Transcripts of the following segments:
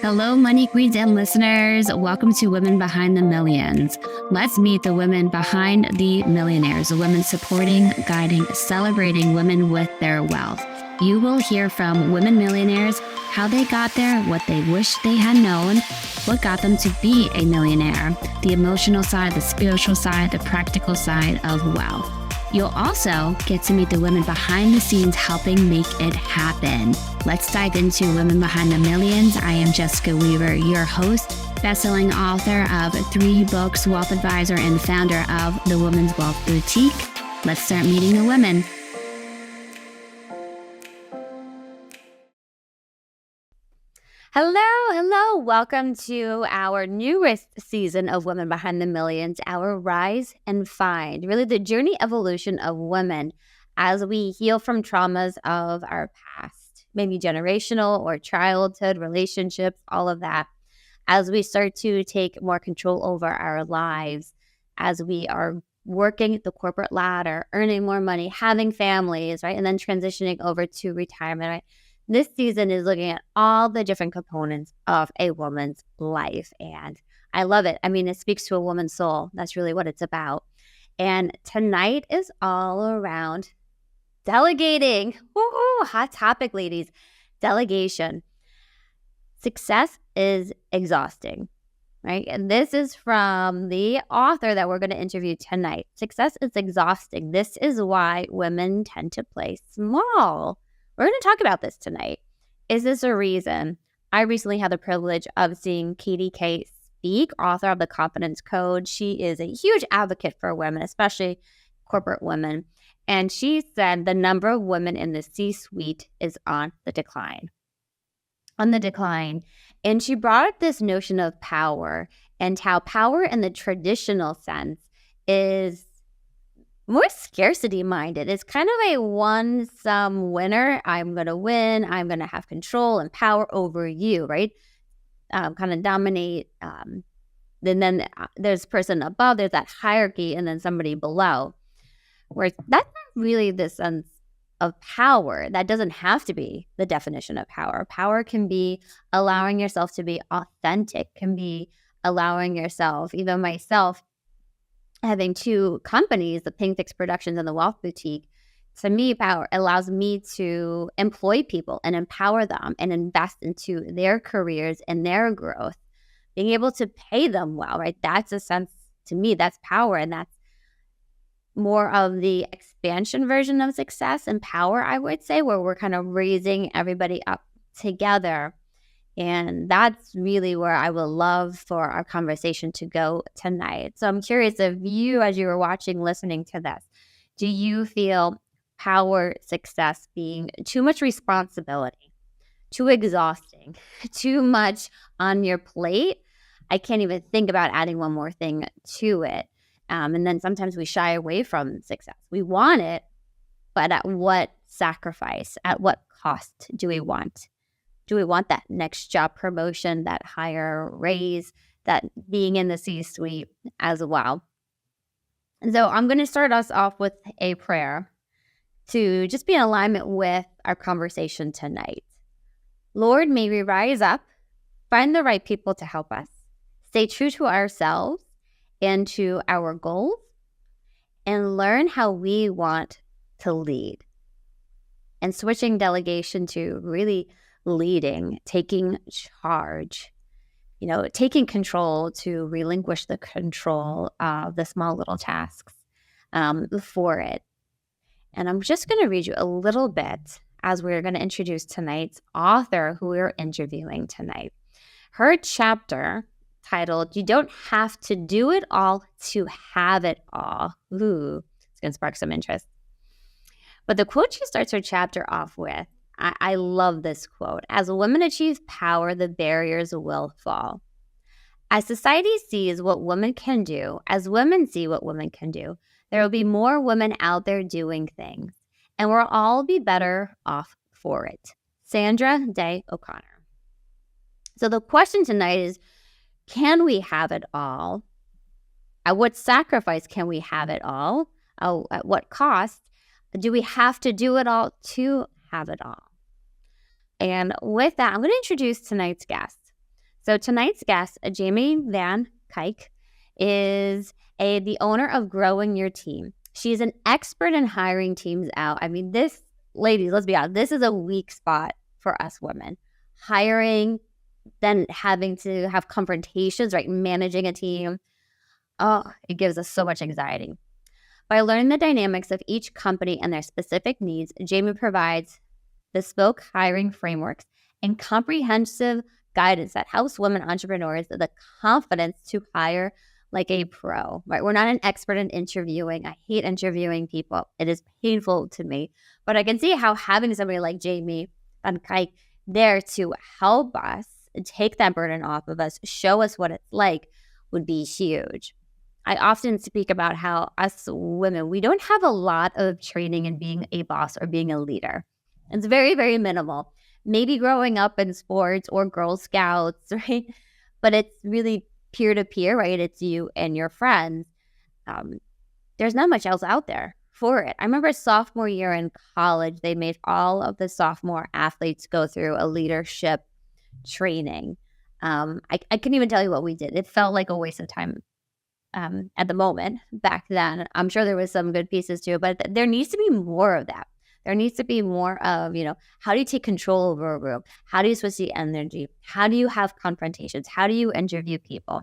Hello, money queens and listeners. Welcome to Women Behind the Millions. Let's meet the women behind the millionaires, the women supporting, guiding, celebrating women with their wealth. You will hear from women millionaires, how they got there, what they wish they had known, what got them to be a millionaire, the emotional side, the spiritual side, the practical side of wealth. You'll also get to meet the women behind the scenes helping make it happen. Let's dive into Women Behind the Millions. I am Jessica Weaver, your host, best-selling author of 3 books, wealth advisor, and founder of the Women's Wealth Boutique. Let's start meeting the women. Hello. Welcome to our newest season of Women Behind the Millions, our Rise and Find, really the journey evolution of women as we heal from traumas of our past, maybe generational or childhood relationships, all of that, as we start to take more control over our lives, as we are working the corporate ladder, earning more money, having families, right? And then transitioning over to retirement, right? This season is looking at all the different components of a woman's life, and I love it. I mean, it speaks to a woman's soul. That's really what it's about. And tonight is all around delegating. Woo-hoo, hot topic, ladies. Delegation. Success is exhausting, right? And this is from the author that we're going to interview tonight. Success is exhausting. This is why women tend to play small. We're going to talk about this tonight. Is this a reason? I recently had the privilege of seeing Katie K speak, author of The Confidence Code. She is a huge advocate for women, especially corporate women. And she said the number of women in the C-suite is on the decline. And she brought up this notion of power and how power in the traditional sense is more scarcity minded. It's kind of a one-sum winner. I'm going to win. I'm going to have control and power over you, right? Kind of dominate. Then there's person above, there's that hierarchy, and then somebody below. Where that's not really the sense of power. That doesn't have to be the definition of power. Power can be allowing yourself to be authentic, can be allowing yourself, even myself, having 2 companies, the Pink Fix Productions and the Wealth Boutique. To me, power allows me to employ people and empower them and invest into their careers and their growth, being able to pay them well, right? That's a sense, to me, that's power. And that's more of the expansion version of success and power, I would say, where we're kind of raising everybody up together. And that's really where I would love for our conversation to go tonight. So I'm curious if you, as you were watching, listening to this, do you feel power, success being too much responsibility, too exhausting, too much on your plate? I can't even think about adding one more thing to it. And then sometimes we shy away from success. We want it, but at what sacrifice? At what cost do we want? Do we want that next job promotion, that higher raise, that being in the C-suite as well? And so I'm going to start us off with a prayer to just be in alignment with our conversation tonight. Lord, may we rise up, find the right people to help us, stay true to ourselves and to our goals, and learn how we want to lead. And switching delegation to really leading, taking charge, taking control to relinquish the control of the small little tasks for it. And I'm just going to read you a little bit as we're going to introduce tonight's author who we're interviewing tonight. Her chapter titled, "You Don't Have to Do It All to Have It All." Ooh, it's going to spark some interest. But the quote she starts her chapter off with, I love this quote. "As women achieve power, the barriers will fall. As society sees what women can do, as women see what women can do, there will be more women out there doing things, and we'll all be better off for it." Sandra Day O'Connor. So the question tonight is, can we have it all? At what sacrifice can we have it all? At what cost? Do we have to do it all to have it all? And with that, I'm going to introduce tonight's guest. So tonight's guest, Jamie Van Cuyk, is the owner of Growing Your Team. She's an expert in hiring teams out. I mean, this, ladies, let's be honest, this is a weak spot for us women. Hiring, then having to have confrontations, right? Managing a team. Oh, it gives us so much anxiety. By learning the dynamics of each company and their specific needs, Jamie provides bespoke hiring frameworks and comprehensive guidance that helps women entrepreneurs the confidence to hire like a pro, right? We're not an expert in interviewing. I hate interviewing people. It is painful to me, but I can see how having somebody like Jamie Van Cuyk there to help us take that burden off of us, show us what it's like, would be huge. I often speak about how us women, we don't have a lot of training in being a boss or being a leader. It's very, very minimal. Maybe growing up in sports or Girl Scouts, right? But it's really peer-to-peer, right? It's you and your friends. There's not much else out there for it. I remember sophomore year in college, they made all of the sophomore athletes go through a leadership training. I couldn't even tell you what we did. It felt like a waste of time at the moment back then. I'm sure there was some good pieces too, but there needs to be more of that. There needs to be more of, how do you take control over a room? How do you switch the energy? How do you have confrontations? How do you interview people?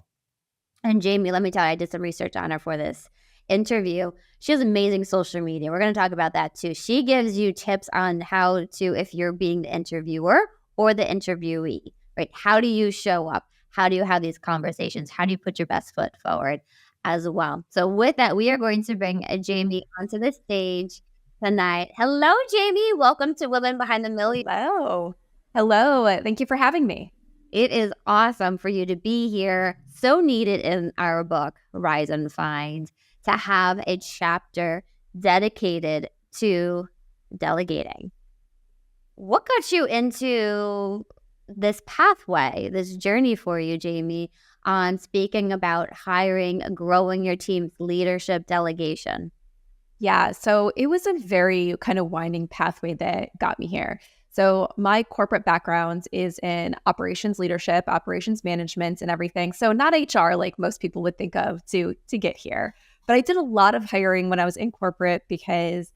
And Jamie, let me tell you, I did some research on her for this interview. She has amazing social media. We're going to talk about that too. She gives you tips on how to, if you're being the interviewer or the interviewee, right? How do you show up? How do you have these conversations? How do you put your best foot forward as well? So with that, we are going to bring Jamie onto the stage tonight. Hello, Jamie. Welcome to Women Behind the Million. Hello. Thank you for having me. It is awesome for you to be here. So needed in our book, Rise and Find, to have a chapter dedicated to delegating. What got you into this pathway, this journey for you, Jamie, on speaking about hiring, growing your team's leadership, delegation? Yeah, so it was a very kind of winding pathway that got me here. So my corporate background is in operations leadership, operations management, and everything. So not HR like most people would think of to get here. But I did a lot of hiring when I was in corporate because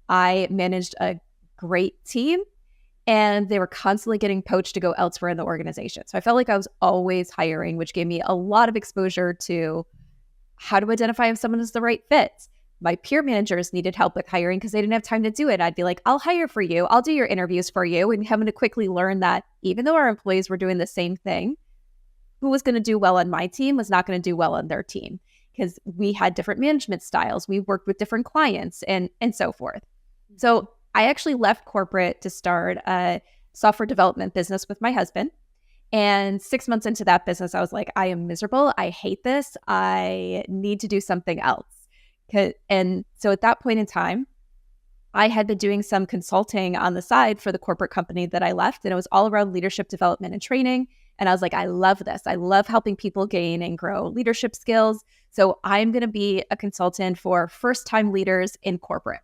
I managed a great team and they were constantly getting poached to go elsewhere in the organization. So I felt like I was always hiring, which gave me a lot of exposure to how to identify if someone is the right fit. My peer managers needed help with hiring because they didn't have time to do it. I'd be like, I'll hire for you. I'll do your interviews for you. And having to quickly learn that even though our employees were doing the same thing, who was going to do well on my team was not going to do well on their team because we had different management styles. We worked with different clients and so forth. So I actually left corporate to start a software development business with my husband. And 6 months into that business, I was like, I am miserable. I hate this. I need to do something else. And so at that point in time, I had been doing some consulting on the side for the corporate company that I left. And it was all around leadership development and training. And I was like, I love this. I love helping people gain and grow leadership skills. So I'm going to be a consultant for first-time leaders in corporate.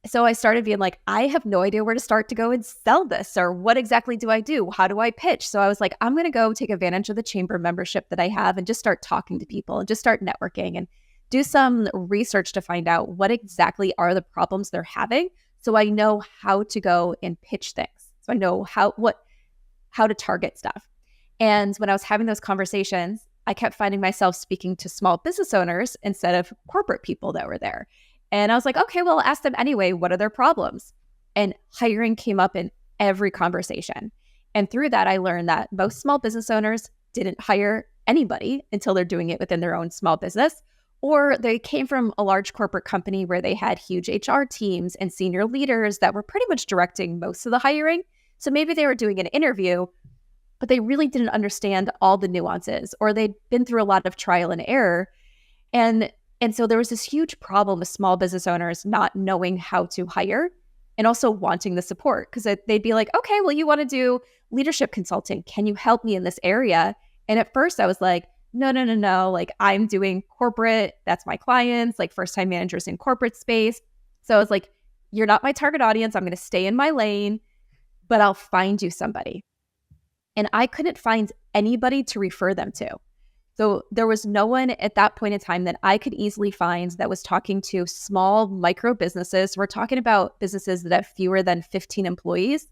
So I started being like, I have no idea where to start to go and sell this, or what exactly do I do? How do I pitch? So I was like, I'm going to go take advantage of the chamber membership that I have and just start talking to people and just start networking and do some research to find out what exactly are the problems they're having. So I know how to go and pitch things. So I know how to target stuff. And when I was having those conversations, I kept finding myself speaking to small business owners instead of corporate people that were there. And I was like, okay, well, I'll ask them anyway, what are their problems? And hiring came up in every conversation. And through that, I learned that most small business owners didn't hire anybody until they're doing it within their own small business, or they came from a large corporate company where they had huge HR teams and senior leaders that were pretty much directing most of the hiring. So maybe they were doing an interview, but they really didn't understand all the nuances, or they'd been through a lot of trial and error. And so there was this huge problem with small business owners not knowing how to hire and also wanting the support, because they'd be like, okay, well, you want to do leadership consulting. Can you help me in this area? And at first I was like, no. Like, I'm doing corporate. That's my clients, like first-time managers in corporate space. So I was like, you're not my target audience. I'm going to stay in my lane, but I'll find you somebody. and I couldn't find anybody to refer them to. So there was no one at that point in time that I could easily find that was talking to small micro businesses. We're talking about businesses that have fewer than 15 employees.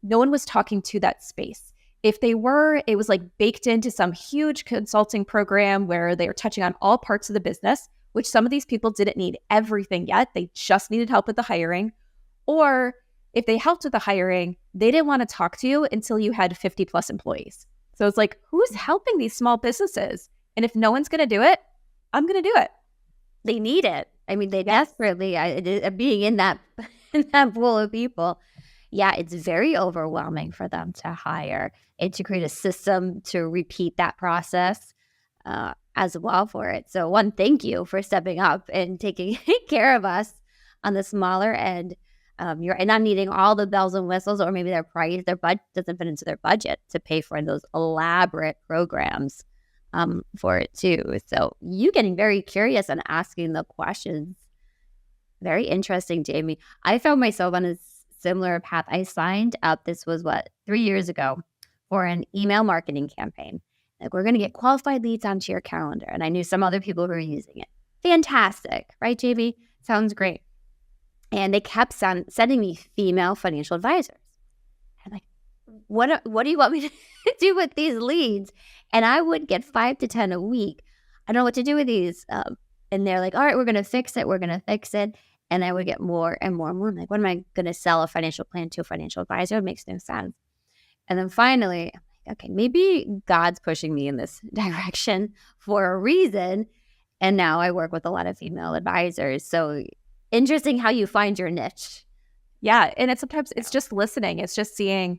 No one was talking to that space. If they were, it was like baked into some huge consulting program where they were touching on all parts of the business, which some of these people didn't need everything yet. They just needed help with the hiring. Or if they helped with the hiring, they didn't want to talk to you until you had 50 plus employees. So it's like, who's helping these small businesses? And if no one's going to do it, I'm going to do it. They need it. I mean, they desperately, being in that pool of people, yeah, it's very overwhelming for them to hire and to create a system to repeat that process as well for it. So one, thank you for stepping up and taking care of us on the smaller end. You're not needing all the bells and whistles, or maybe their budget doesn't fit into their budget to pay for those elaborate programs for it too. So you getting very curious and asking the questions. Very interesting, Jamie. I found myself on a similar path. I signed up, this was 3 years ago, for an email marketing campaign. Like, we're going to get qualified leads onto your calendar. And I knew some other people who were using it. Fantastic, right, Jamie? Sounds great. And they kept sending me female financial advisors. I'm like, what do you want me to do with these leads? And I would get 5 to 10 a week. I don't know what to do with these. And they're like, all right, we're going to fix it. We're going to fix it. And I would get more and more and more. I'm like, what am I going to sell a financial plan to a financial advisor? It makes no sense. And then finally, I'm like, okay, maybe God's pushing me in this direction for a reason. And now I work with a lot of female advisors. So interesting how you find your niche. Yeah. And sometimes it's just listening. It's just seeing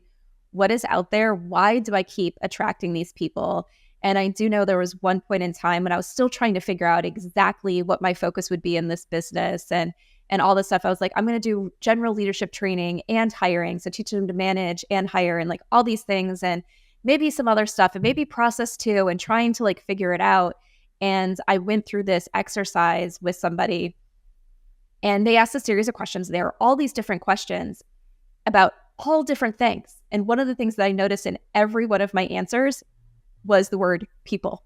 what is out there. Why do I keep attracting these people? And I do know there was one point in time when I was still trying to figure out exactly what my focus would be in this business and all this stuff. I was like, I'm going to do general leadership training and hiring. So teach them to manage and hire and like all these things and maybe some other stuff and maybe process too, and trying to like figure it out. And I went through this exercise with somebody and they asked a series of questions. There were all these different questions about all different things. And one of the things that I noticed in every one of my answers was the word people.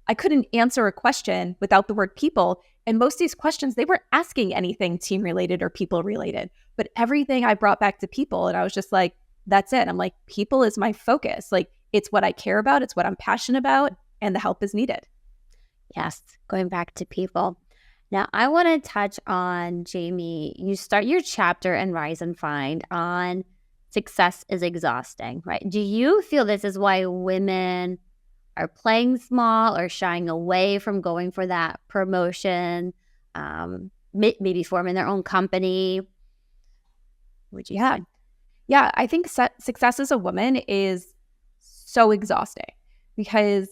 I couldn't answer a question without the word people. And most of these questions, they weren't asking anything team related or people related, but everything I brought back to people. And I was just like, that's it. I'm like, people is my focus. Like, it's what I care about. It's what I'm passionate about. And the help is needed. Yes. Going back to people. Now, I want to touch on, Jamie, you start your chapter in Rise and Find on success is exhausting, right? Do you feel this is why women are playing small or shying away from going for that promotion, maybe forming their own company? Would you say? Yeah, I think success as a woman is so exhausting because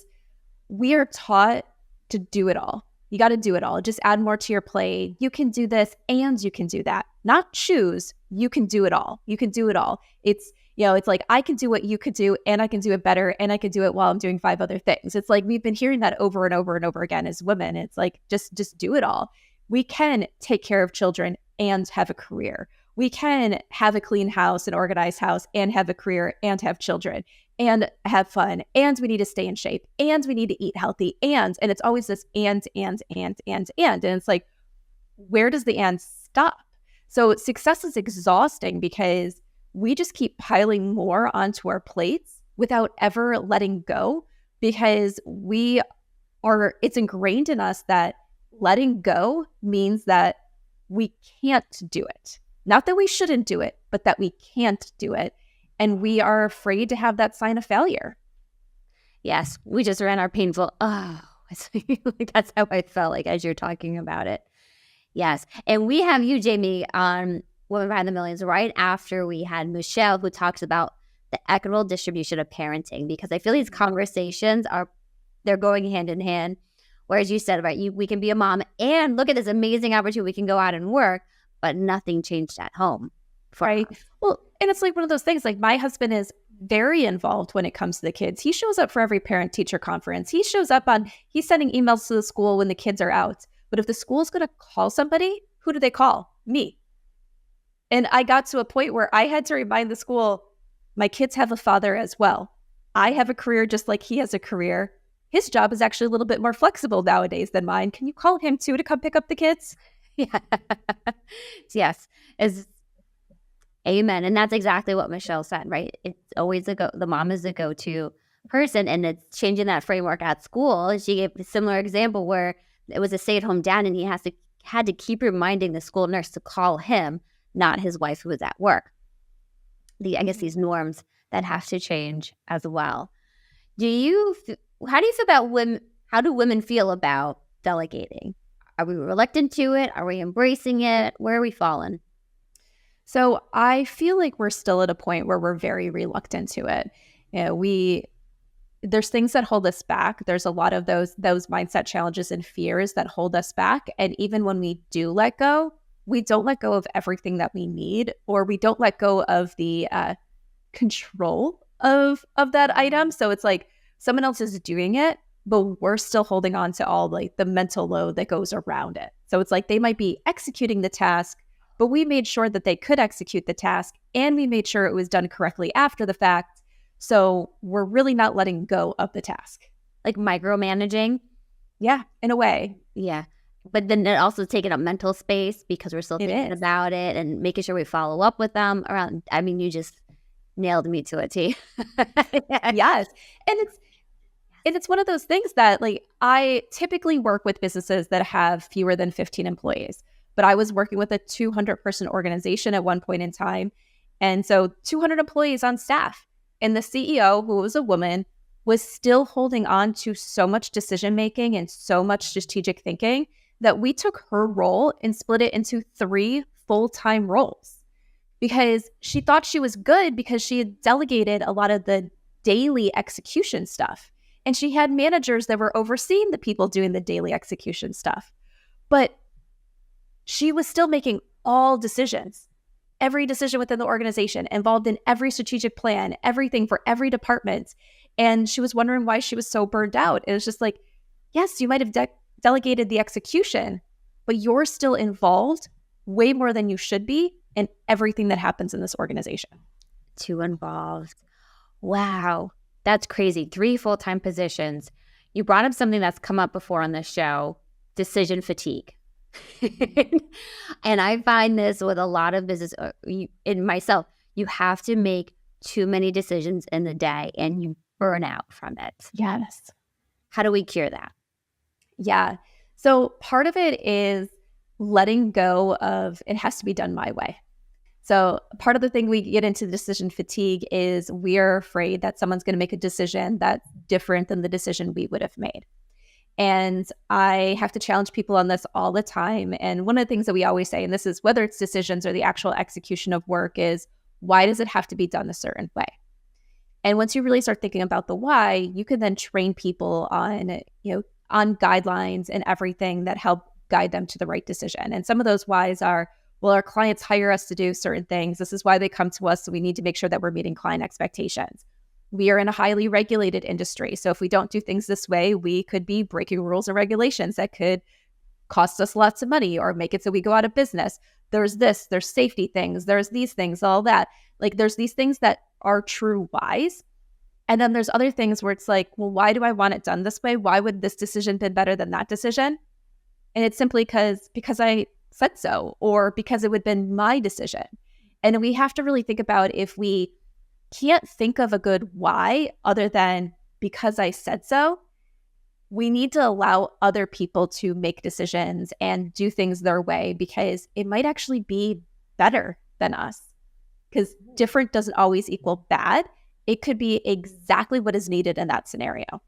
we are taught to do it all. You got to do it all. Just add more to your plate. You can do this and you can do that. Not choose. You can do it all. You can do it all. It's, it's like I can do what you could do and I can do it better and I can do it while I'm doing 5 other things. It's like we've been hearing that over and over and over again as women. It's like just do it all. We can take care of children and have a career. We can have a clean house, an organized house, and have a career and have children and have fun. And we need to stay in shape and we need to eat healthy. And it's always this and. And it's like, where does the and stop? So success is exhausting because we just keep piling more onto our plates without ever letting go because it's ingrained in us that letting go means that we can't do it. Not that we shouldn't do it, but that we can't do it. And we are afraid to have that sign of failure. Yes, we just ran our painful, that's how I felt like as you're talking about it. Yes. And we have you, Jamie, on Women Behind the Millions right after we had Michelle, who talks about the equitable distribution of parenting, because I feel these conversations they're going hand in hand. Whereas you said, right, we can be a mom and look at this amazing opportunity. We can go out and work, but nothing changed at home. Right. Well, and it's like one of those things, like my husband is very involved when it comes to the kids. He shows up for every parent-teacher conference. He's sending emails to the school when the kids are out. But if the school's going to call somebody, who do they call? Me. And I got to a point where I had to remind the school, my kids have a father as well. I have a career just like he has a career. His job is actually a little bit more flexible nowadays than mine. Can you call him too to come pick up the kids? Yeah. Yes. Is amen. And that's exactly what Michelle said, right? It's always the mom is the go-to person, and it's changing that framework at school. She gave a similar example where it was a stay-at-home dad, and he had to keep reminding the school nurse to call him, not his wife who was at work. I guess these norms that have to change as well. How do you feel about women? How do women feel about delegating? Are we reluctant to it? Are we embracing it? Where are we falling? So I feel like we're still at a point where we're very reluctant to it. You know, there's things that hold us back. There's a lot of those mindset challenges and fears that hold us back. And even when we do let go, we don't let go of everything that we need, or we don't let go of the control of that item. So it's like someone else is doing it, but we're still holding on to all like the mental load that goes around it. So it's like they might be executing the task, but we made sure that they could execute the task, and we made sure it was done correctly after the fact. So we're really not letting go of the task. Like micromanaging? Yeah, in a way. Yeah. But then it also taking up mental space because we're still thinking about it and making sure we follow up with them around. I mean, you just nailed me to a T. Yes. And it's one of those things that like I typically work with businesses that have fewer than 15 employees, but I was working with a 200-person organization at one point in time. And so 200 employees on staff. And the CEO, who was a woman, was still holding on to so much decision-making and so much strategic thinking that we took her role and split it into 3 full-time roles because she thought she was good because she had delegated a lot of the daily execution stuff. And she had managers that were overseeing the people doing the daily execution stuff. But she was still making all decisions. Every decision within the organization, involved in every strategic plan, everything for every department. And she was wondering why she was so burned out. It was just like, yes, you might have delegated the execution, but you're still involved way more than you should be in everything that happens in this organization. Too involved. Wow. That's crazy. 3 full-time positions. You brought up something that's come up before on this show, decision fatigue. And I find this with a lot of business, in myself, you have to make too many decisions in the day and you burn out from it. Yes. How do we cure that? Yeah. So part of it is letting go of it has to be done my way. So part of the thing we get into decision fatigue is we're afraid that someone's going to make a decision that's different than the decision we would have made. And I have to challenge people on this all the time. And one of the things that we always say, and this is whether it's decisions or the actual execution of work, is why does it have to be done a certain way? And once you really start thinking about the why, you can then train people on, on guidelines and everything that help guide them to the right decision. And some of those whys are, well, our clients hire us to do certain things. This is why they come to us. So we need to make sure that we're meeting client expectations. We are in a highly regulated industry. So if we don't do things this way, we could be breaking rules and regulations that could cost us lots of money or make it so we go out of business. There's safety things, there's these things, all that. Like there's these things that are true whys. And then there's other things where it's like, well, why do I want it done this way? Why would this decision been better than that decision? And it's simply because I said so, or because it would have been my decision. And we have to really think about if we can't think of a good why other than because I said so, we need to allow other people to make decisions and do things their way because it might actually be better than us. Because different doesn't always equal bad. It could be exactly what is needed in that scenario.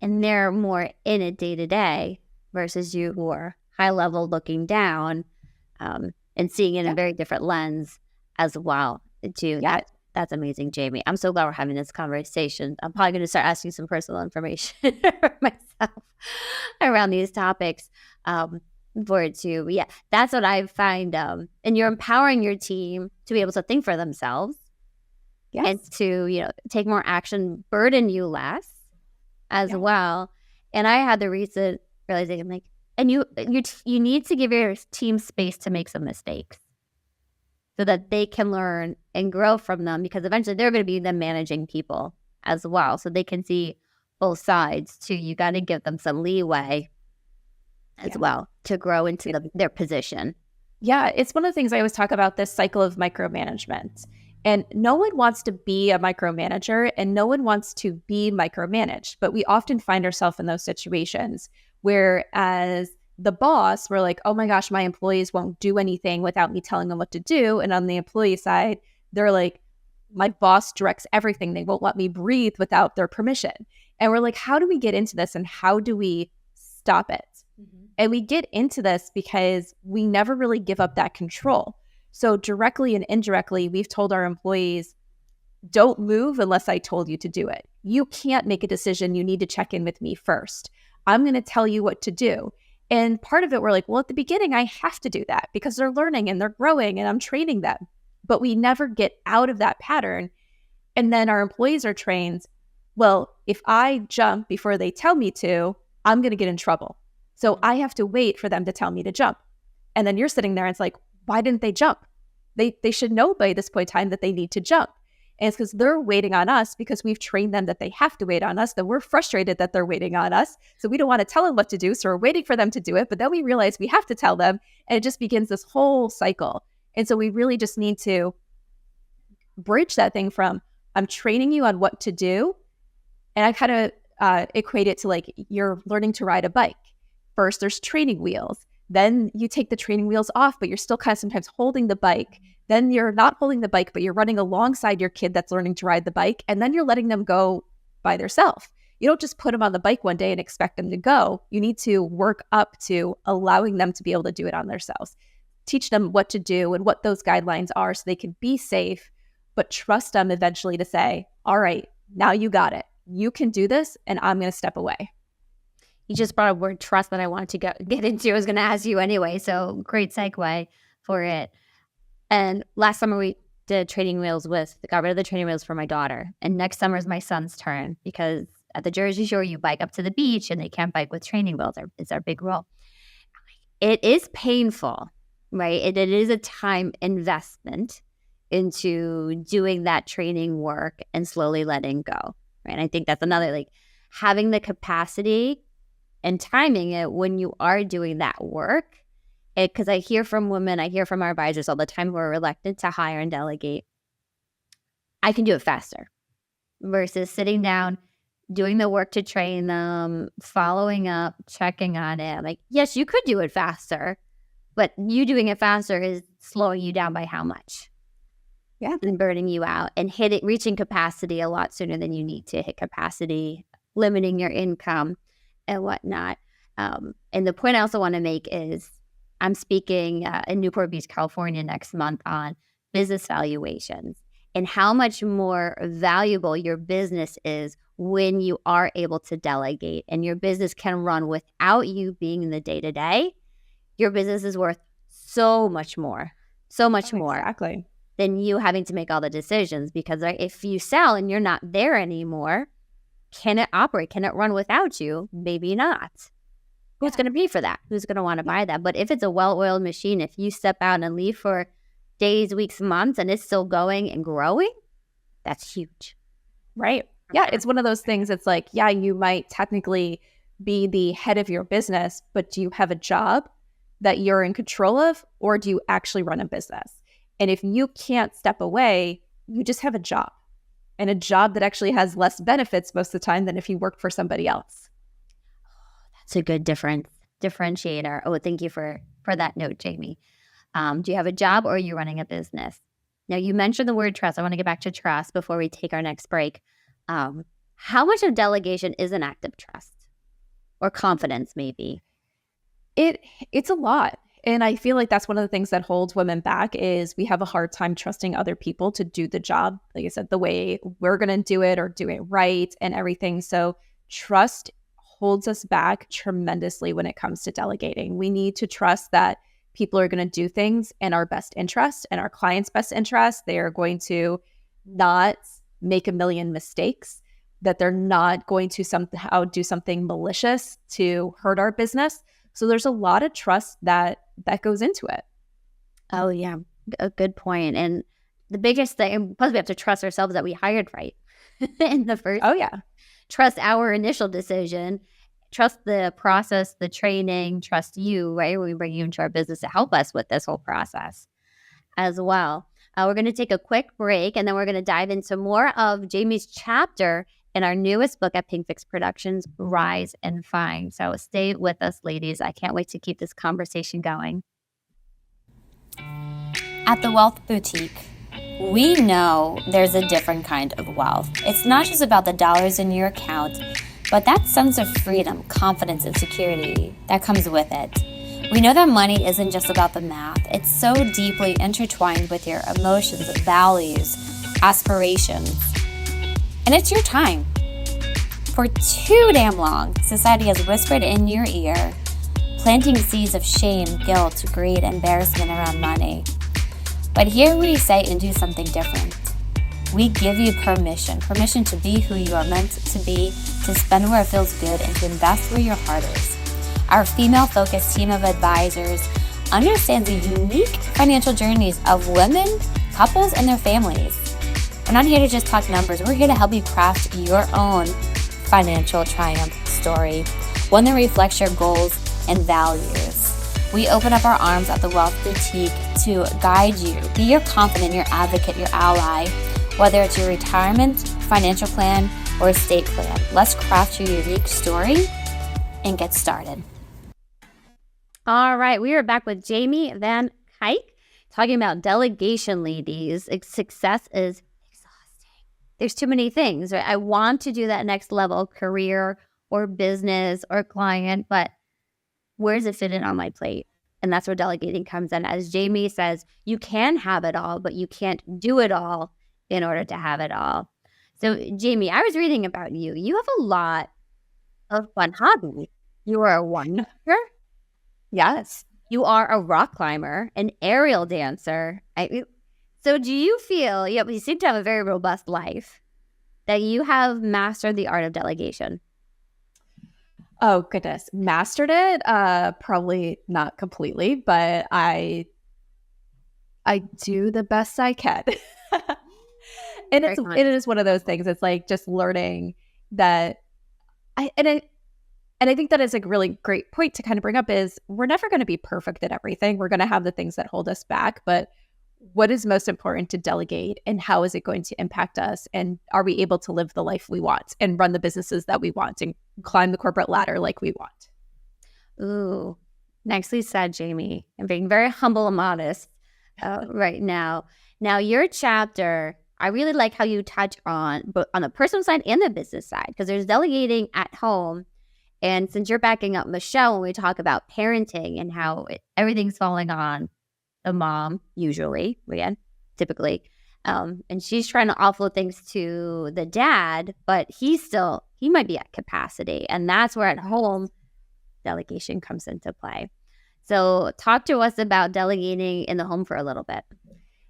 And they're more in it day to day versus you who are high level looking down and seeing it in a very different lens as well. Too. Yeah. That's amazing, Jamie. I'm so glad we're having this conversation. I'm probably going to start asking some personal information for myself around these topics for it too. Yeah, that's what I find. And you're empowering your team to be able to think for themselves and to, take more action, burden you less as well. And I had the recent realization, like, and you need to give your team space to make some mistakes so that they can learn and grow from them, because eventually they're going to be them managing people as well, so they can see both sides too. You got to give them some leeway as well to grow into their position. Yeah, it's one of the things I always talk about, this cycle of micromanagement. And no one wants to be a micromanager and no one wants to be micromanaged. But we often find ourselves in those situations where, as the boss, we're like, oh my gosh, my employees won't do anything without me telling them what to do. And on the employee side, they're like, my boss directs everything. They won't let me breathe without their permission. And we're like, how do we get into this and how do we stop it? And we get into this because we never really give up that control. So directly and indirectly, we've told our employees, don't move unless I told you to do it. You can't make a decision. You need to check in with me first. I'm going to tell you what to do. And part of it, we're like, well, at the beginning, I have to do that because they're learning and they're growing and I'm training them. But we never get out of that pattern. And then our employees are trained, well, if I jump before they tell me to, I'm going to get in trouble. So I have to wait for them to tell me to jump. And then you're sitting there and it's like, why didn't they jump? They should know by this point in time that they need to jump. And it's because they're waiting on us because we've trained them that they have to wait on us, that we're frustrated that they're waiting on us. So we don't want to tell them what to do. So we're waiting for them to do it. But then we realize we have to tell them. And it just begins this whole cycle. And so we really just need to bridge that thing from, I'm training you on what to do. And I kind of equate it to like you're learning to ride a bike. First, there's training wheels. Then you take the training wheels off, but you're still kind of sometimes holding the bike. Then you're not holding the bike, but you're running alongside your kid that's learning to ride the bike. And then you're letting them go by themselves. You don't just put them on the bike one day and expect them to go. You need to work up to allowing them to be able to do it on themselves. Teach them what to do and what those guidelines are so they can be safe, but trust them eventually to say, all right, now you got it. You can do this and I'm going to step away. You just brought a word, trust, that I wanted to get into. I was going to ask you anyway, so great segue for it. And last summer we did training wheels got rid of the training wheels for my daughter. And next summer is my son's turn because at the Jersey Shore, you bike up to the beach and they can't bike with training wheels. It's our big rule. It is painful, right? It is a time investment into doing that training work and slowly letting go, right? And I think that's another, like, having the capacity and timing it when you are doing that work. Because I hear from women, I hear from our advisors all the time who are reluctant to hire and delegate. I can do it faster versus sitting down, doing the work to train them, following up, checking on it. Like, yes, you could do it faster, but you doing it faster is slowing you down by how much? Yeah. And burning you out and reaching capacity a lot sooner than you need to hit capacity, limiting your income and whatnot. And the point I also want to make is I'm speaking in Newport Beach, California next month on business valuations and how much more valuable your business is when you are able to delegate and your business can run without you being in the day-to-day. Your business is worth so much more Exactly. than you having to make all the decisions, because if you sell and you're not there anymore, can it operate? Can it run without you? Maybe not. Who's going to pay for that? Who's going to want to buy that? But if it's a well-oiled machine, if you step out and leave for days, weeks, months, and it's still going and growing, that's huge. Right. Yeah. It's one of those things. It's like, yeah, you might technically be the head of your business, but do you have a job that you're in control of, or do you actually run a business? And if you can't step away, you just have a job, and a job that actually has less benefits most of the time than if you work for somebody else. That's a good differentiator. Oh, thank you for that note, Jamie. Do you have a job or are you running a business? Now, you mentioned the word trust. I want to get back to trust before we take our next break. How much of delegation is an act of trust or confidence, maybe? It's a lot. And I feel like that's one of the things that holds women back is we have a hard time trusting other people to do the job, like I said, the way we're going to do it or do it right and everything. So trust holds us back tremendously when it comes to delegating. We need to trust that people are going to do things in our best interest and our clients' best interest. They are going to not make a million mistakes, that they're not going to somehow do something malicious to hurt our business. So there's a lot of trust that goes into it. Oh, yeah. A good point. And the biggest thing, plus we have to trust ourselves that we hired right. in the first. Oh, yeah. Trust our initial decision, trust the process, the training, trust you, right? We bring you into our business to help us with this whole process as well. We're going to take a quick break, and then we're going to dive into more of Jamie's chapter in our newest book at Pink Fix Productions, Rise and Find. So stay with us, ladies. I can't wait to keep this conversation going. At the Wealth Boutique, we know there's a different kind of wealth. It's not just about the dollars in your account, but that sense of freedom, confidence, and security that comes with it. We know that money isn't just about the math. It's so deeply intertwined with your emotions, values, aspirations. And it's your time. For too damn long, society has whispered in your ear, planting seeds of shame, guilt, greed, embarrassment around money. But here we say and do something different. We give you permission to be who you are meant to be, to spend where it feels good, and to invest where your heart is. Our female-focused team of advisors understands the unique financial journeys of women, couples, and their families. We're not here to just talk numbers. We're here to help you craft your own financial triumph story, one that reflects your goals and values. We open up our arms at the Wealth Boutique to guide you, be your confidant, your advocate, your ally, whether it's your retirement, financial plan, or estate plan. Let's craft your unique story and get started. All right, we are back with Jamie Van Cuyk talking about delegation, ladies. Success is exhausting. There's too many things, right? I want to do that next level, career or business or client, but where does it fit in on my plate? And that's where delegating comes in. As Jamie says, you can have it all, but you can't do it all in order to have it all. So, Jamie, I was reading about you. You have a lot of fun hobbies. You are a winemaker. Yes. You are a rock climber, an aerial dancer. So do you feel, you seem to have a very robust life, that you have mastered the art of delegation? Oh, goodness. Mastered it? Probably not completely, but I do the best I can. And it is one of those things. It's like just learning that I think that is a really great point to kind of bring up is we're never going to be perfect at everything. We're going to have the things that hold us back, but what is most important to delegate and how is it going to impact us? And are we able to live the life we want and run the businesses that we want and climb the corporate ladder like we want? Ooh, nicely said, Jamie. I'm being very humble and modest right now. Now, your chapter, I really like how you touch on both on the personal side and the business side, because there's delegating at home. And since you're backing up Michelle when we talk about parenting and how everything's falling on the mom, usually, again, typically, and she's trying to offload things to the dad, but he might be at capacity. And that's where at home delegation comes into play. So talk to us about delegating in the home for a little bit.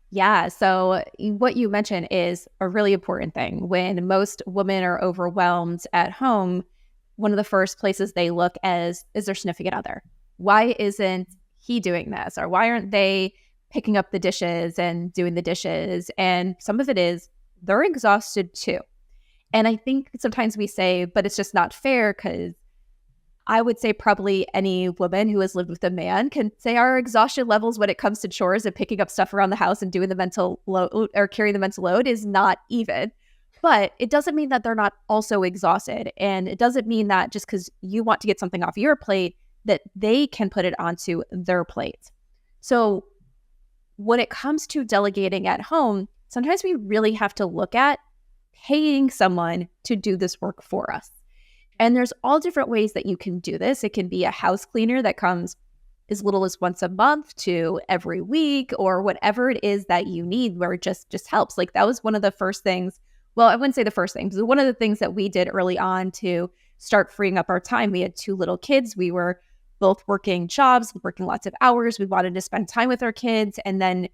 Yeah. So what you mentioned is a really important thing. When most women are overwhelmed at home, one of the first places they look is their significant other. Why isn't he doing this? Or why aren't they picking up the dishes and doing the dishes? And some of it is they're exhausted too. And I think sometimes we say, but it's just not fair, because I would say probably any woman who has lived with a man can say our exhaustion levels when it comes to chores and picking up stuff around the house and doing the mental load or carrying the mental load is not even. But it doesn't mean that they're not also exhausted. And it doesn't mean that just because you want to get something off your plate, that they can put it onto their plate. So when it comes to delegating at home, sometimes we really have to look at paying someone to do this work for us. And there's all different ways that you can do this. It can be a house cleaner that comes as little as once a month to every week, or whatever it is that you need, where it just helps. Like that was one of the first things. Well, I wouldn't say the first thing, but one of the things that we did early on to start freeing up our time. We had 2 little kids. We were both working jobs, working lots of hours. We wanted to spend time with our kids. And then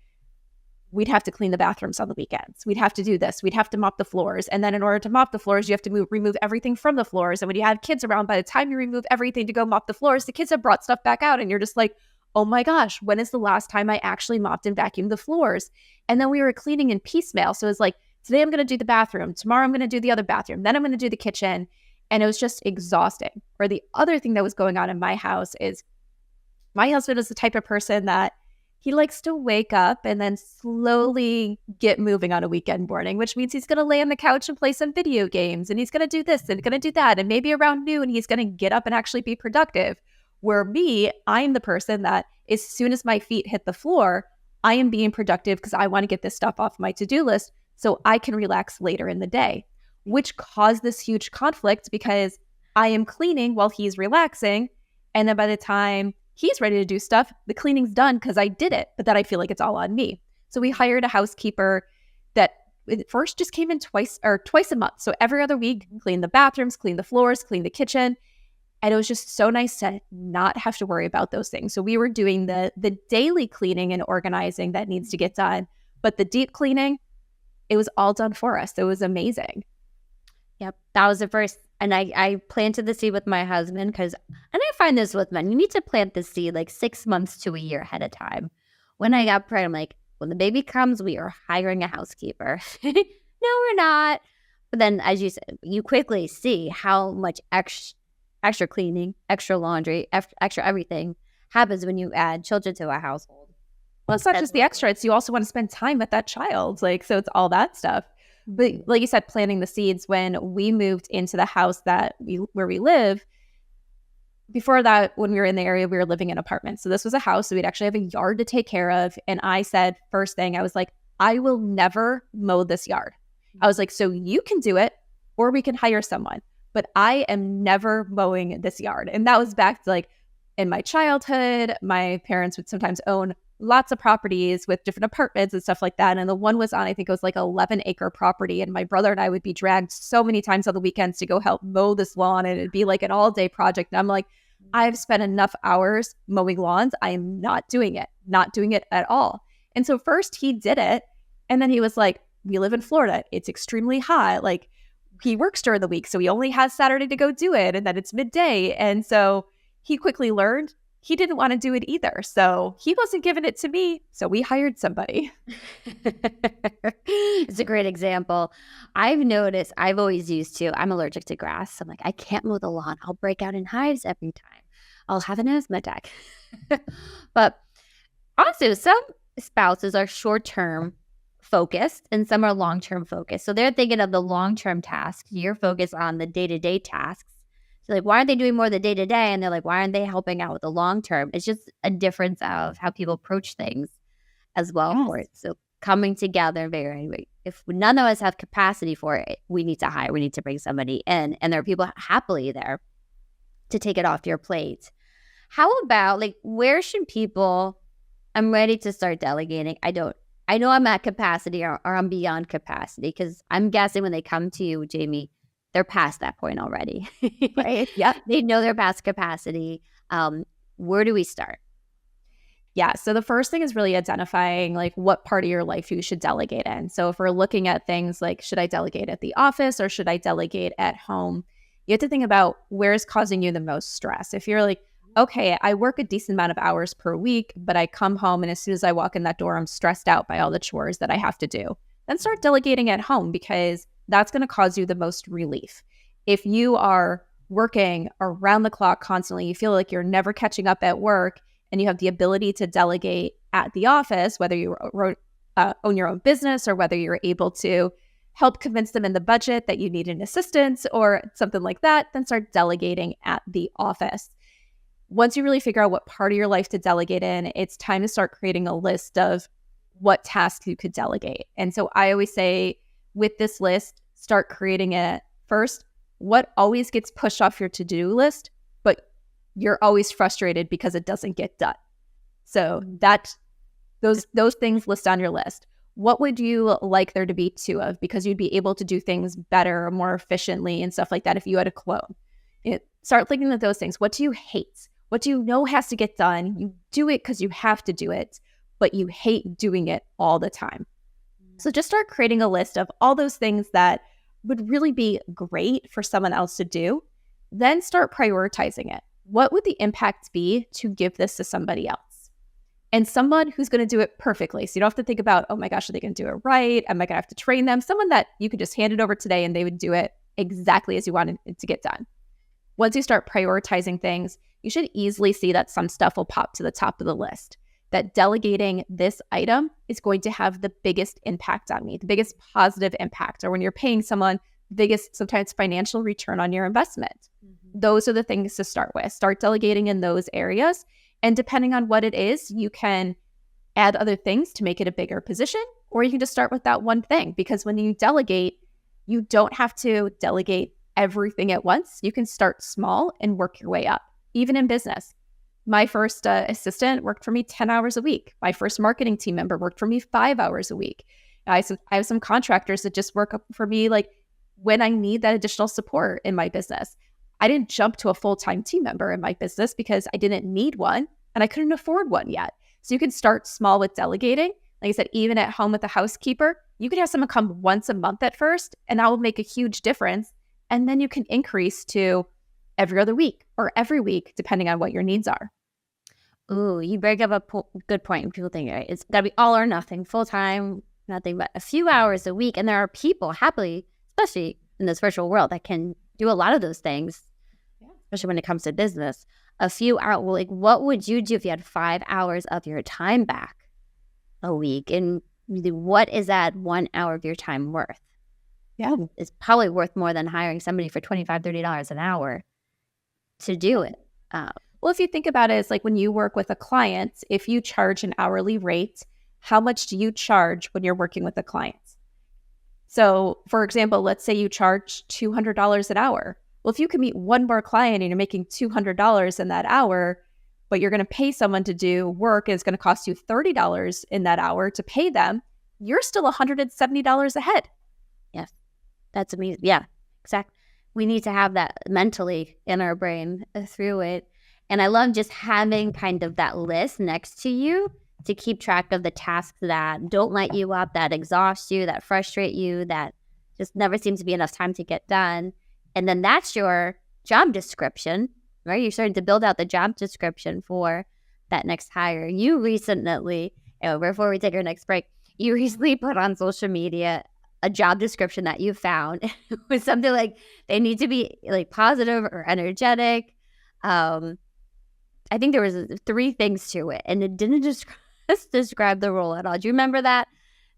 we'd have to clean the bathrooms on the weekends. We'd have to do this. We'd have to mop the floors. And then in order to mop the floors, you have to remove everything from the floors. And when you have kids around, by the time you remove everything to go mop the floors, the kids have brought stuff back out. And you're just like, oh my gosh, when is the last time I actually mopped and vacuumed the floors? And then we were cleaning in piecemeal. So it's like today I'm going to do the bathroom. Tomorrow I'm going to do the other bathroom. Then I'm going to do the kitchen. And it was just exhausting. Or the other thing that was going on in my house is my husband is the type of person that he likes to wake up and then slowly get moving on a weekend morning, which means he's going to lay on the couch and play some video games, and he's going to do this and going to do that. And maybe around noon, he's going to get up and actually be productive. Where me, I'm the person that as soon as my feet hit the floor, I am being productive because I want to get this stuff off my to-do list so I can relax later in the day, which caused this huge conflict because I am cleaning while he's relaxing. And then by the time he's ready to do stuff, the cleaning's done because I did it, but then I feel like it's all on me. So we hired a housekeeper that at first just came in twice a month. So every other week, clean the bathrooms, clean the floors, clean the kitchen. And it was just so nice to not have to worry about those things. So we were doing the daily cleaning and organizing that needs to get done. But the deep cleaning, it was all done for us. It was amazing. Yep. That was the first. And I planted the seed with my husband because, and I find this with men, you need to plant the seed like 6 months to a year ahead of time. When I got pregnant, I'm like, when the baby comes, we are hiring a housekeeper. No, we're not. But then, as you said, you quickly see how much extra cleaning, extra laundry, extra everything happens when you add children to a household. Well, it's not just the extra. It's you also want to spend time with that child. Like, so it's all that stuff. But like you said, planting the seeds, when we moved into the house where we live, before that, when we were in the area, we were living in apartments. So this was a house. So we'd actually have a yard to take care of. And I said, first thing, I was like, I will never mow this yard. I was like, so you can do it or we can hire someone, but I am never mowing this yard. And that was back to like in my childhood, my parents would sometimes own lots of properties with different apartments and stuff like that. And the one was on, I think it was like 11-acre property. And my brother and I would be dragged so many times on the weekends to go help mow this lawn. And it'd be like an all-day project. And I'm like, I've spent enough hours mowing lawns. I am not doing it at all. And so first he did it. And then he was like, we live in Florida. It's extremely hot. Like he works during the week. So he only has Saturday to go do it. And then it's midday. And so he quickly learned he didn't want to do it either. So he wasn't giving it to me. So we hired somebody. It's a great example. I've noticed, I've always used to, I'm allergic to grass. I'm like, I can't mow the lawn. I'll break out in hives every time. I'll have an asthma attack. But also some spouses are short-term focused and some are long-term focused. So they're thinking of the long-term tasks. You're focused on the day-to-day tasks. So like, why aren't they doing more of the day-to-day? And they're like, why aren't they helping out with the long-term? It's just a difference of how people approach things as well for it. So coming together, if none of us have capacity for it, we need to bring somebody in. And there are people happily there to take it off your plate. How about like, where should people, I'm ready to start delegating. I know I'm at capacity or I'm beyond capacity because I'm guessing when they come to you, Jamie, they're past that point already. Right. Yeah. They know they're past capacity. Where do we start? Yeah. So the first thing is really identifying like what part of your life you should delegate in. So if we're looking at things like, should I delegate at the office or should I delegate at home? You have to think about where is causing you the most stress. If you're like, okay, I work a decent amount of hours per week, but I come home and as soon as I walk in that door, I'm stressed out by all the chores that I have to do. Then start delegating at home because that's going to cause you the most relief. If you are working around the clock constantly, you feel like you're never catching up at work and you have the ability to delegate at the office, whether you own your own business or whether you're able to help convince them in the budget that you need an assistant or something like that, then start delegating at the office. Once you really figure out what part of your life to delegate in, it's time to start creating a list of what tasks you could delegate. And so I always say with this list, start creating it first. What always gets pushed off your to-do list, but you're always frustrated because it doesn't get done. So those things list on your list. What would you like there to be 2 of? Because you'd be able to do things better, more efficiently and stuff like that if you had a clone. Start thinking of those things. What do you hate? What do you know has to get done? You do it because you have to do it, but you hate doing it all the time. So just start creating a list of all those things that would really be great for someone else to do. Then start prioritizing it. What would the impact be to give this to somebody else? and someone who's going to do it perfectly. So you don't have to think about, oh my gosh, are they going to do it right? Am I going to have to train them? Someone that you could just hand it over today and they would do it exactly as you wanted it to get done. Once you start prioritizing things, you should easily see that some stuff will pop to the top of the list. That delegating this item is going to have the biggest impact on me, the biggest positive impact, or when you're paying someone, the biggest sometimes financial return on your investment. Those are the things to start with. Start delegating in those areas. And depending on what it is, you can add other things to make it a bigger position, or you can just start with that one thing. Because when you delegate, you don't have to delegate everything at once. You can start small and work your way up, even in business. My first assistant worked for me 10 hours a week. My first marketing team member worked for me 5 hours a week. I have some contractors that just work up for me like when I need that additional support in my business. I didn't jump to a full-time team member in my business because I didn't need one and I couldn't afford one yet. So you can start small with delegating. Like I said, even at home with a housekeeper, you could have someone come once a month at first, and that will make a huge difference. And then you can increase to every other week or every week, depending on what your needs are. Ooh, you bring up a good point. People think, right, it's got to be all or nothing, full-time, nothing but a few hours a week. And there are people happily, especially in this virtual world, that can do a lot of those things, especially when it comes to business. A few hours, well, like what would you do if you had 5 hours of your time back a week? And really, what is that 1 hour of your time worth? Yeah. It's probably worth more than hiring somebody for $25, $30 an hour to do it. Well, if you think about it, it's like when you work with a client, if you charge an hourly rate, how much do you charge when you're working with a client? So, for example, let's say you charge $200 an hour. Well, if you can meet one more client and you're making $200 in that hour, but you're going to pay someone to do work and it's going to cost you $30 in that hour to pay them, you're still $170 ahead. Yes, that's amazing. Yeah, exactly. We need to have that mentally in our brain through it. And I love just having kind of that list next to you to keep track of the tasks that don't light you up, that exhaust you, that frustrate you, that just never seems to be enough time to get done. And then that's your job description, right? You're starting to build out the job description for that next hire. You recently, before we take our next break, you recently put on social media a job description that you found. It was something like they need to be like positive or energetic. I think there was 3 things to it, and it didn't describe the role at all. Do you remember that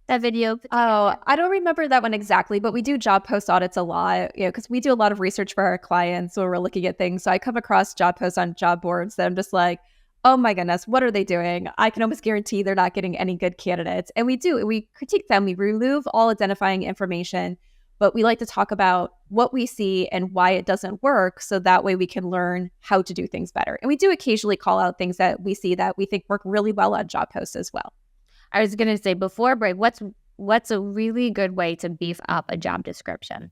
video? Oh, I don't remember that one exactly, but we do job post audits a lot, because we do a lot of research for our clients when we're looking at things. So I come across job posts on job boards that I'm just like, oh my goodness, what are they doing? I can almost guarantee they're not getting any good candidates. And we critique them. We remove all identifying information, but we like to talk about what we see and why it doesn't work. So that way we can learn how to do things better. And we do occasionally call out things that we see that we think work really well on job posts as well. I was going to say before break, what's a really good way to beef up a job description?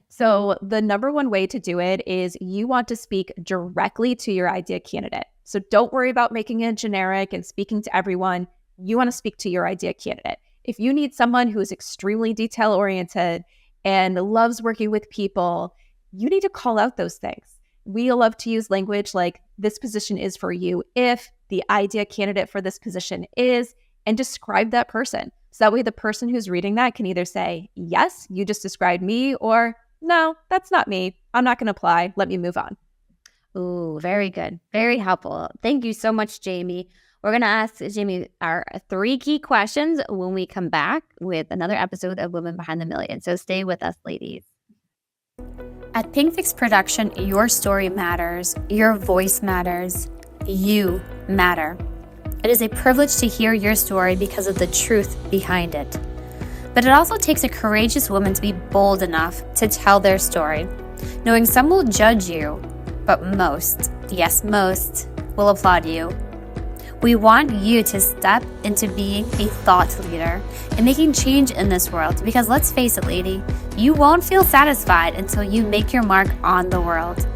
So the number one way to do it is you want to speak directly to your ideal candidate. So don't worry about making it generic and speaking to everyone. You want to speak to your ideal candidate. If you need someone who is extremely detail-oriented and loves working with people, you need to call out those things. We love to use language like this position is for you if the ideal candidate for this position is, and describe that person. So that way the person who's reading that can either say, yes, you just described me, or no, that's not me. I'm not going to apply. Let me move on. Ooh, very good. Very helpful. Thank you so much, Jamie. We're going to ask Jamie our 3 key questions when we come back with another episode of Women Behind the Million. So stay with us, ladies. At PinkFix Production, your story matters. Your voice matters. You matter. It is a privilege to hear your story because of the truth behind it. But it also takes a courageous woman to be bold enough to tell their story, knowing some will judge you, but most, yes, most, will applaud you. We want you to step into being a thought leader and making change in this world because let's face it, lady, you won't feel satisfied until you make your mark on the world.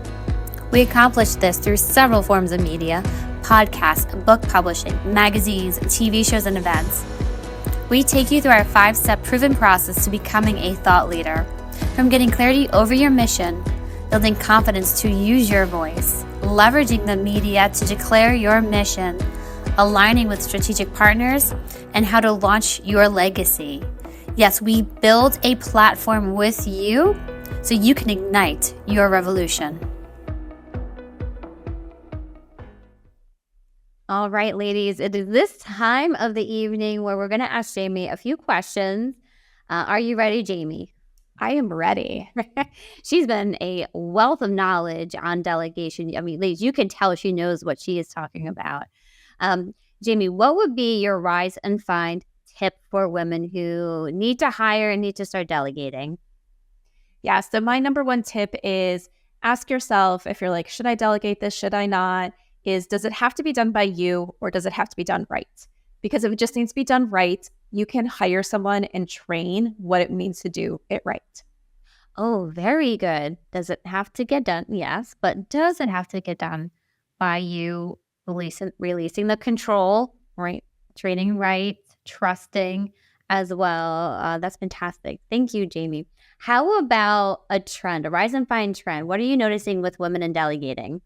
We accomplish this through several forms of media, podcasts, book publishing, magazines, TV shows, and events. We take you through our 5-step proven process to becoming a thought leader, from getting clarity over your mission, building confidence to use your voice, leveraging the media to declare your mission, aligning with strategic partners, and how to launch your legacy. Yes, we build a platform with you so you can ignite your revolution. All right, ladies, it is this time of the evening where we're going to ask Jamie a few questions. Are you ready, Jamie? I am ready. She's been a wealth of knowledge on delegation. I mean, ladies, you can tell she knows what she is talking about. Jamie, what would be your rise and find tip for women who need to hire and need to start delegating? Yeah, so my number one tip is ask yourself, if you're like, should I delegate this? Should I not? Does it have to be done by you, or does it have to be done right? Because if it just needs to be done right, you can hire someone and train what it means to do it right. Oh, very good. Does it have to get done? Yes, but does it have to get done by you releasing the control, right? Training right, trusting as well. That's fantastic. Thank you, Jamie. How about a trend, a rise and find trend? What are you noticing with women in delegating?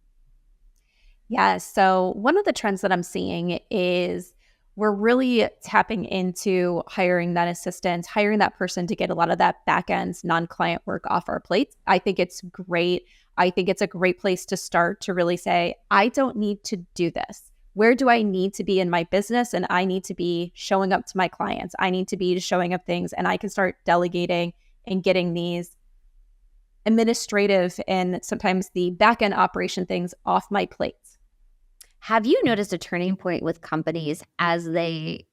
Yeah, so one of the trends that I'm seeing is we're really tapping into hiring that assistant, hiring that person to get a lot of that back end non-client work off our plates. I think it's great. I think it's a great place to start to really say, I don't need to do this. Where do I need to be in my business? And I need to be showing up to my clients. I need to be showing up things, and I can start delegating and getting these administrative and sometimes the back end operation things off my plate. Have you noticed a turning point with companies as they,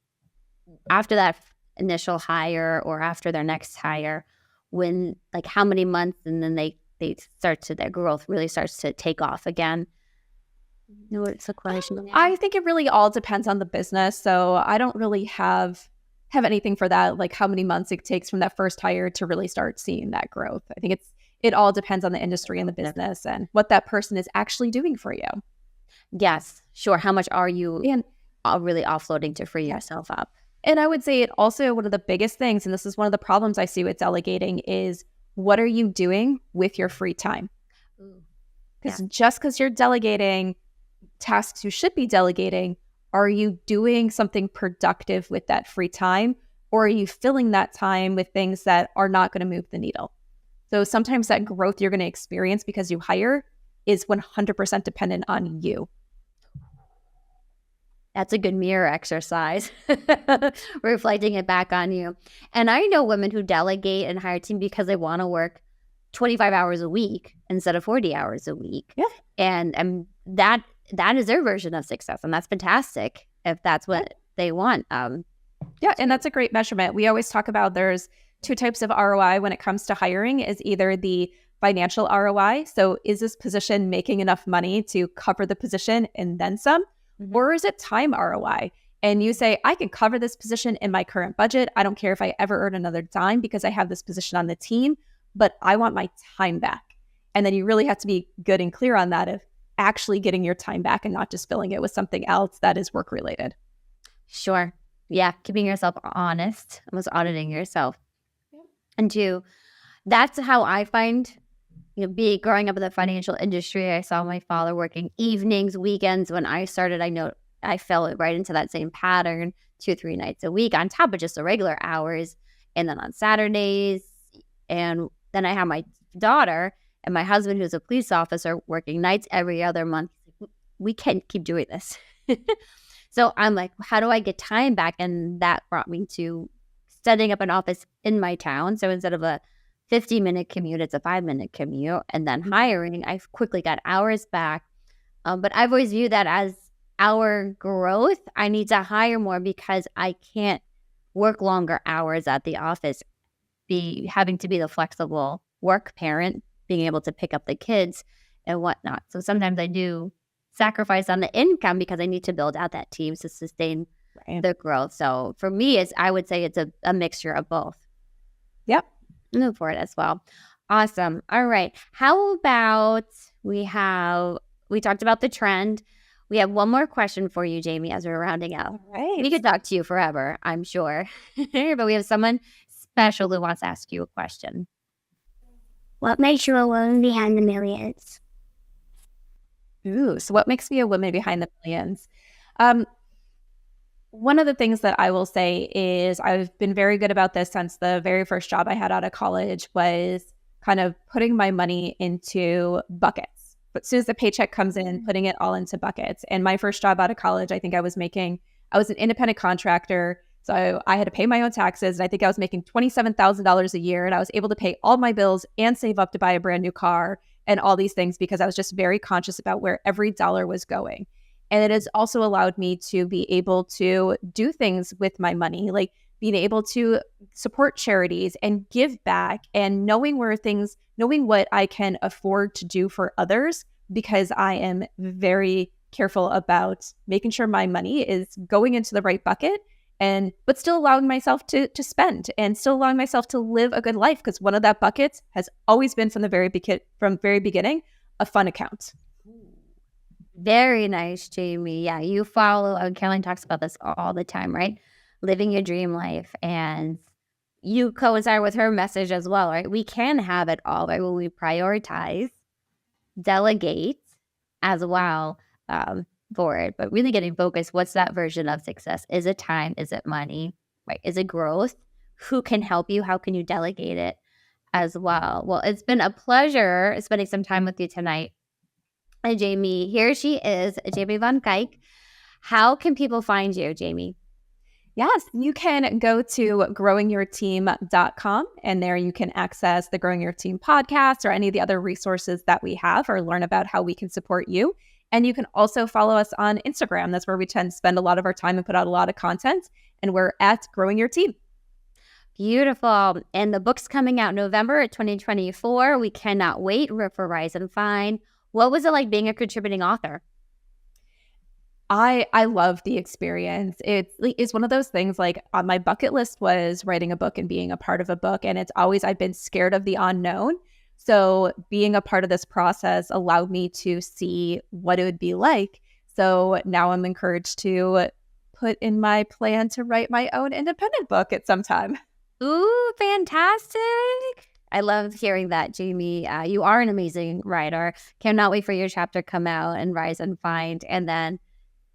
after that initial hire or after their next hire, when like how many months and then they start to, their growth really starts to take off again? You know, what's the question? I think it really all depends on the business. So I don't really have anything for that, like how many months it takes from that first hire to really start seeing that growth. I think it all depends on the industry and the business and what that person is actually doing for you. Yes, sure. How much are you really offloading to free yourself up? And I would say it also, one of the biggest things, and this is one of the problems I see with delegating, is what are you doing with your free time? Because just because you're delegating tasks you should be delegating, are you doing something productive with that free time? Or are you filling that time with things that are not going to move the needle? So sometimes that growth you're going to experience because you hire is 100% dependent on you. That's a good mirror exercise, reflecting it back on you. And I know women who delegate and hire team because they want to work 25 hours a week instead of 40 hours a week. Yeah. And that is their version of success. And that's fantastic if that's what they want. Yeah, and that's a great measurement. We always talk about there's two types of ROI when it comes to hiring, is either the financial ROI. So is this position making enough money to cover the position and then some? Mm-hmm. Or is it time ROI? And you say, I can cover this position in my current budget. I don't care if I ever earn another dime because I have this position on the team, but I want my time back. And then you really have to be good and clear on that of actually getting your time back and not just filling it with something else that is work related. Sure. Yeah. Keeping yourself honest, almost auditing yourself. Yeah. And two, that's how I find, growing up in the financial industry, I saw my father working evenings, weekends. When I started, I fell right into that same pattern, 2-3 nights a week on top of just the regular hours. And then on Saturdays. And then I have my daughter and my husband, who's a police officer, working nights every other month. We can't keep doing this. So I'm like, how do I get time back? And that brought me to setting up an office in my town. So instead of a 50-minute commute, it's a 5-minute commute. And then hiring, I quickly got hours back. But I've always viewed that as our growth. I need to hire more because I can't work longer hours at the office, having to be the flexible work parent, being able to pick up the kids and whatnot. So sometimes I do sacrifice on the income because I need to build out that team to sustain the growth. So for me, I would say it's a mixture of both. Yep. Move for it as well. Awesome. All right. How about we talked about the trend. We have one more question for you, Jamie, as we're rounding out. All right. We could talk to you forever, I'm sure. But we have someone special who wants to ask you a question. What makes you a woman behind the millions? Ooh, so what makes me a woman behind the millions? One of the things that I will say is I've been very good about this since the very first job I had out of college was kind of putting my money into buckets. But as soon as the paycheck comes in, putting it all into buckets. And my first job out of college, I think I was an independent contractor. So I had to pay my own taxes. And I think I was making $27,000 a year. And I was able to pay all my bills and save up to buy a brand new car and all these things because I was just very conscious about where every dollar was going. And it has also allowed me to be able to do things with my money, like being able to support charities and give back and knowing what I can afford to do for others, because I am very careful about making sure my money is going into the right bucket but still allowing myself to spend and still allowing myself to live a good life. Because one of that buckets has always been from very beginning, a fun account. Very nice, Jamie. Yeah, you follow, Caroline talks about this all the time, right? Living your dream life. And you coincide with her message as well, right? We can have it all, right? When we prioritize, delegate as well for it, but really getting focused. What's that version of success? Is it time? Is it money? Right? Is it growth? Who can help you? How can you delegate it as well? Well, it's been a pleasure spending some time with you tonight. Jamie, here she is, Jamie Van Cuyk. How can people find you, Jamie? Yes, you can go to growingyourteam.com, and there you can access the Growing Your Team podcast or any of the other resources that we have, or learn about how we can support you. And you can also follow us on Instagram. That's where we tend to spend a lot of our time and put out a lot of content. And we're at Growing Your Team. Beautiful. And the book's coming out November 2024. We cannot wait for Rise and Find. What was it like being a contributing author? I love the experience. It's one of those things, like on my bucket list was writing a book and being a part of a book. And I've been scared of the unknown. So being a part of this process allowed me to see what it would be like. So now I'm encouraged to put in my plan to write my own independent book at some time. Ooh, fantastic. I love hearing that, Jamie. You are an amazing writer. Cannot wait for your chapter to come out and Rise and Find, and then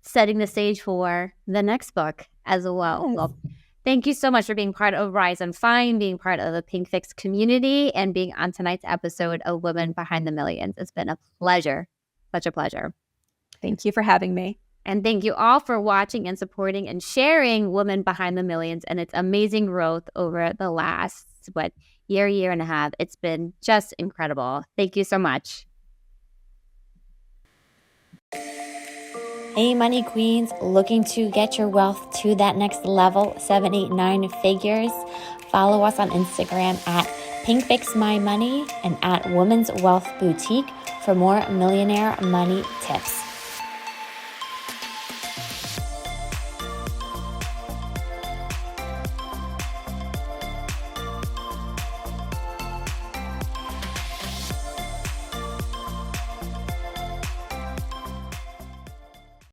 setting the stage for the next book as well. Yes. Well, thank you so much for being part of Rise and Find, being part of the Pink Fix community, and being on tonight's episode of Women Behind the Millions. It's been a pleasure. Such a pleasure. Thank you for having me. And thank you all for watching and supporting and sharing Women Behind the Millions and its amazing growth over the last, year and a half. It's been just incredible. Thank you so much. Hey, money queens, looking to get your wealth to that next level, 7, 8, 9 figures? Follow us on Instagram at pinkfixmymoney and at Women's Wealth Boutique for more millionaire money tips.